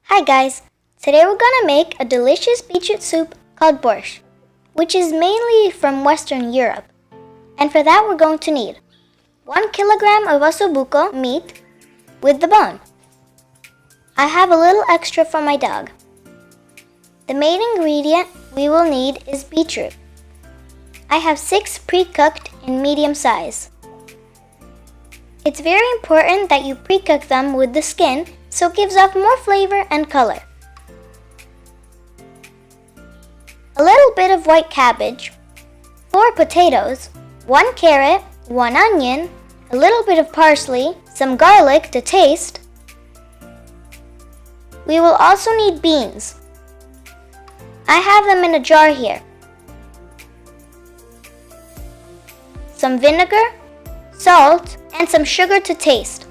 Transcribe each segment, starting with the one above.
Hi guys, today we're gonna make a delicious beetroot soup called borscht, which is mainly from Western Europe. And for that we're going to need 1 kilogram of ossobuco meat with the bone. I have a little extra for my dog. The main ingredient we will need is beetroot. I have 6 pre-cooked in medium size. It's very important that you pre-cook them with the skin so it gives off more flavor and color. A little bit of white cabbage, 4 potatoes, 1 carrot, 1 onion, a little bit of parsley, some garlic to taste. We will also need beans. I have them in a jar here. Some vinegar, salt, and some sugar to taste.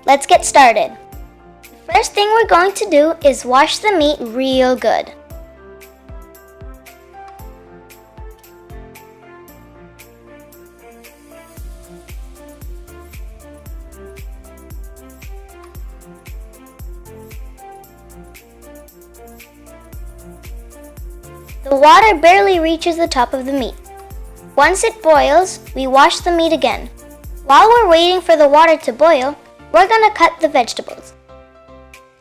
Let's get started. The first thing we're going to do is wash the meat real good. The water barely reaches the top of the meat. Once it boils, we wash the meat again. While we're waiting for the water to boil, we're gonna cut the vegetables.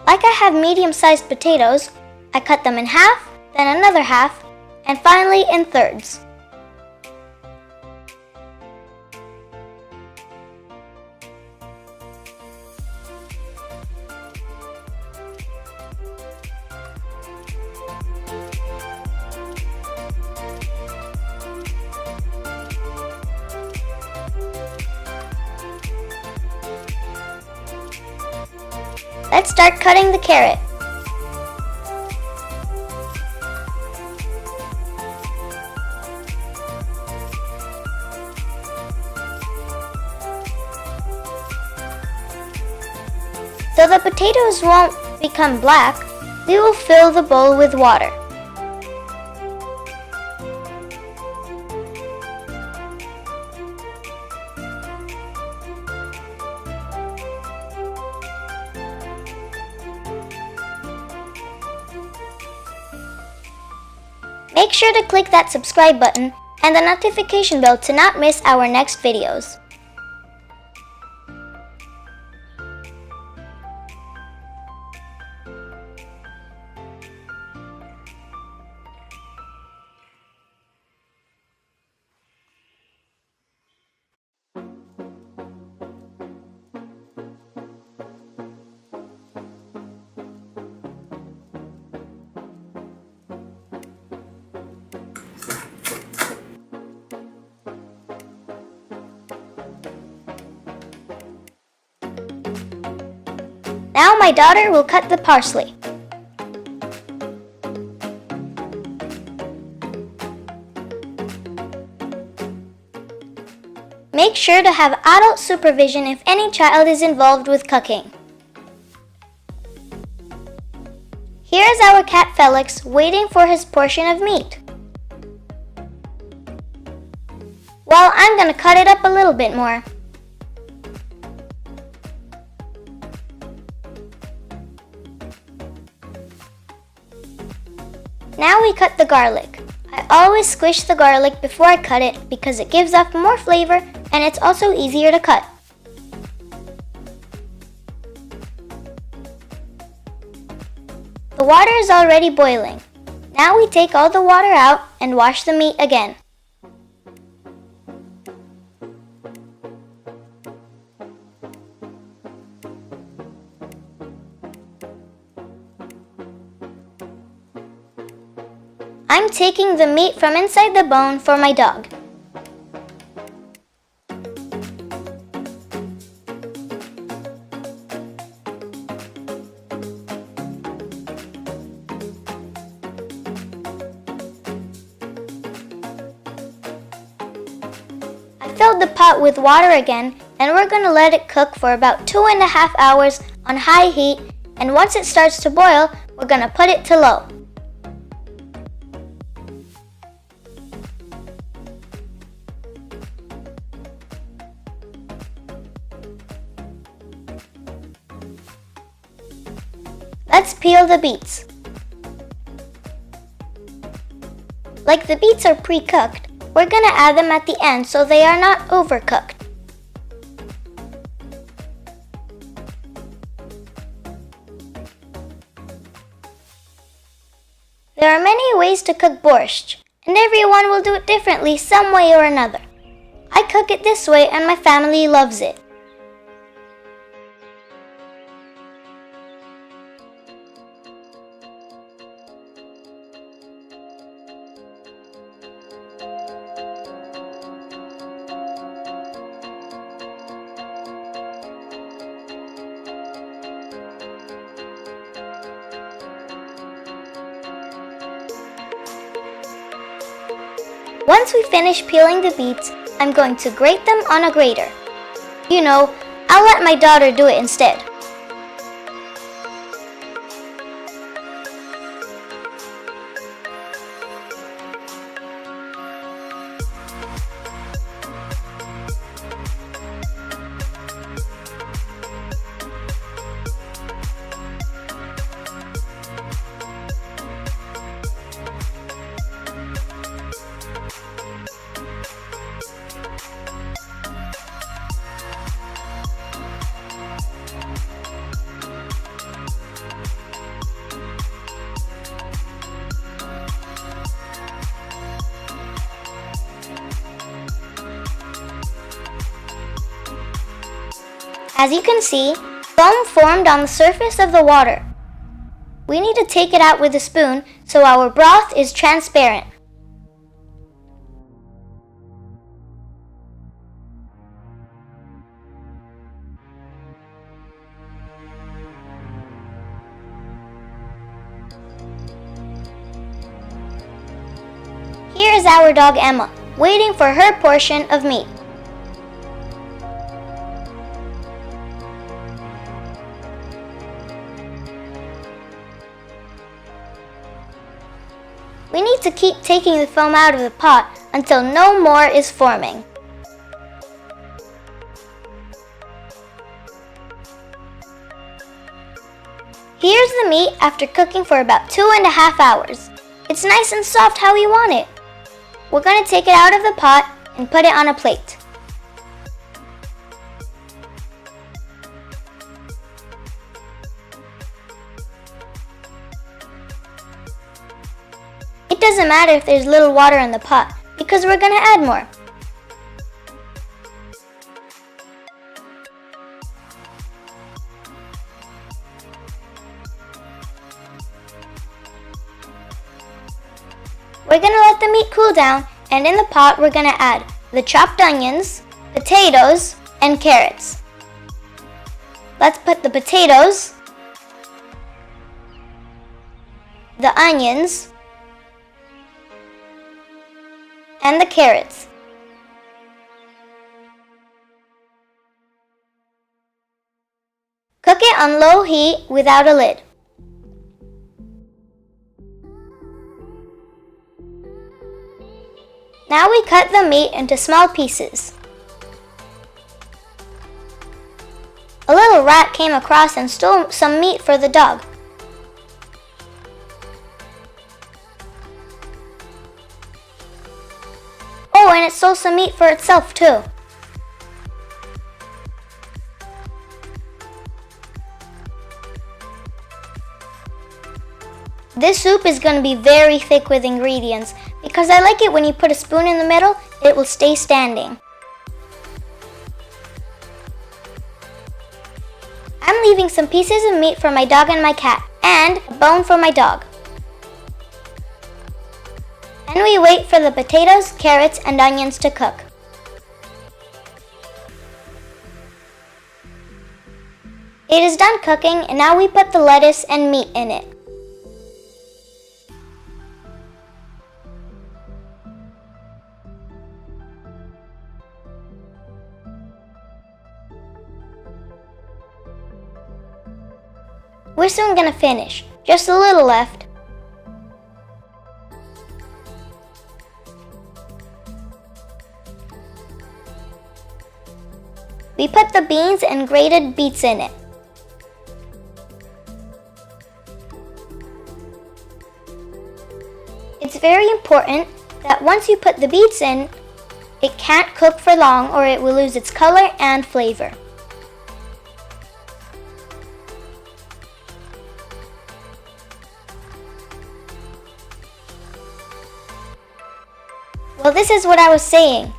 Like I have medium-sized potatoes, I cut them in half, then another half, and finally in thirds. Let's start cutting the carrot. So the potatoes won't become black, we will fill the bowl with water. Make sure to click that subscribe button and the notification bell to not miss our next videos. Now my daughter will cut the parsley. Make sure to have adult supervision if any child is involved with cooking. Here is our cat Felix waiting for his portion of meat. Well, I'm gonna cut it up a little bit more. Now we cut the garlic. I always squish the garlic before I cut it because it gives off more flavor and it's also easier to cut. The water is already boiling. Now we take all the water out and wash the meat again. I'm taking the meat from inside the bone for my dog. I filled the pot with water again and we're going to let it cook for about 2.5 hours on high heat, and once it starts to boil, we're going to put it to low. Let's peel the beets. Like the beets are pre-cooked, we're gonna add them at the end so they are not overcooked. There are many ways to cook borscht, and everyone will do it differently some way or another. I cook it this way and my family loves it. Once we finish peeling the beets, I'm going to grate them on a grater. You know, I'll let my daughter do it instead. As you can see, foam formed on the surface of the water. We need to take it out with a spoon so our broth is transparent. Here is our dog Emma, waiting for her portion of meat. We need to keep taking the foam out of the pot until no more is forming. Here's the meat after cooking for about 2.5 hours. It's nice and soft how we want it. We're going to take it out of the pot and put it on a plate. It doesn't matter if there's little water in the pot because we're going to add more. We're going to let the meat cool down, and in the pot we're going to add the chopped onions, potatoes, and carrots. Let's put the potatoes, the onions, and the carrots. Cook it on low heat without a lid. Now we cut the meat into small pieces. A little rat came across and stole some meat for the dog. Oh, and it stole some meat for itself too. This soup is going to be very thick with ingredients because I like it when you put a spoon in the middle, it will stay standing. I'm leaving some pieces of meat for my dog and my cat, and a bone for my dog. And we wait for the potatoes, carrots, and onions to cook. It is done cooking, and now we put the lettuce and meat in it. We're soon gonna finish, just a little left. We put the beans and grated beets in it. It's very important that once you put the beets in, it can't cook for long or it will lose its color and flavor. Well, this is what I was saying.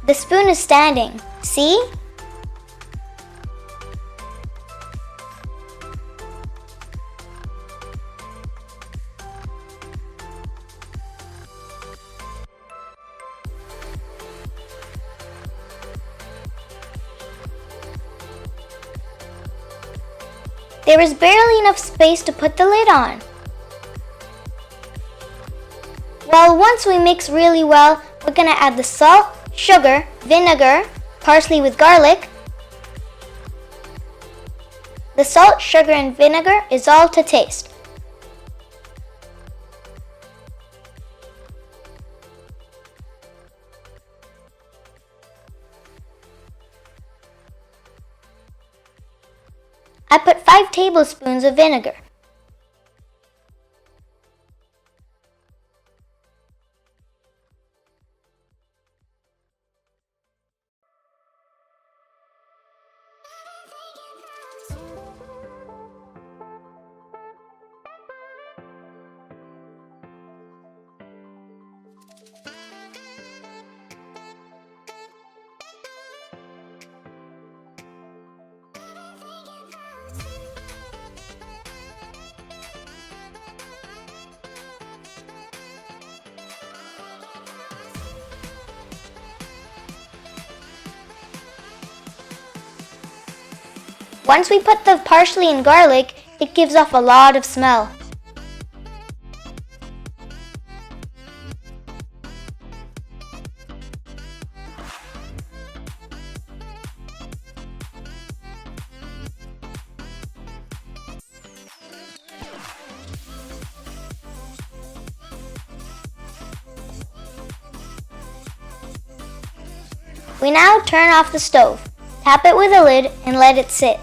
The spoon is standing. See? There is barely enough space to put the lid on. Well, once we mix really well, we're gonna add the salt, sugar, vinegar, parsley with garlic. The salt, sugar, and vinegar is all to taste. I put 5 tablespoons of vinegar. Once we put the parsley and garlic, it gives off a lot of smell. We now turn off the stove, tap it with a lid, and let it sit.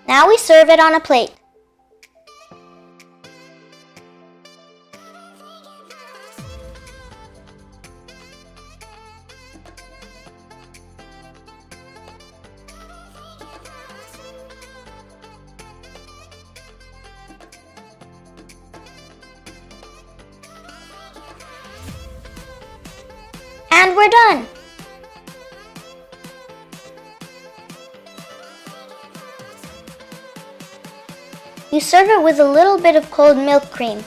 Now we serve it on a plate. And we're done! You serve it with a little bit of cold milk cream.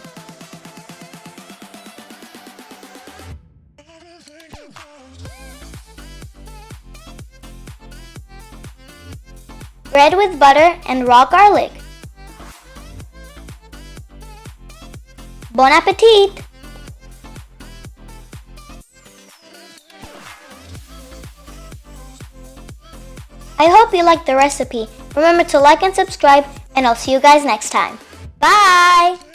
Bread with butter and raw garlic. Bon appetit! I hope you liked the recipe. Remember to like and subscribe, and I'll see you guys next time. Bye!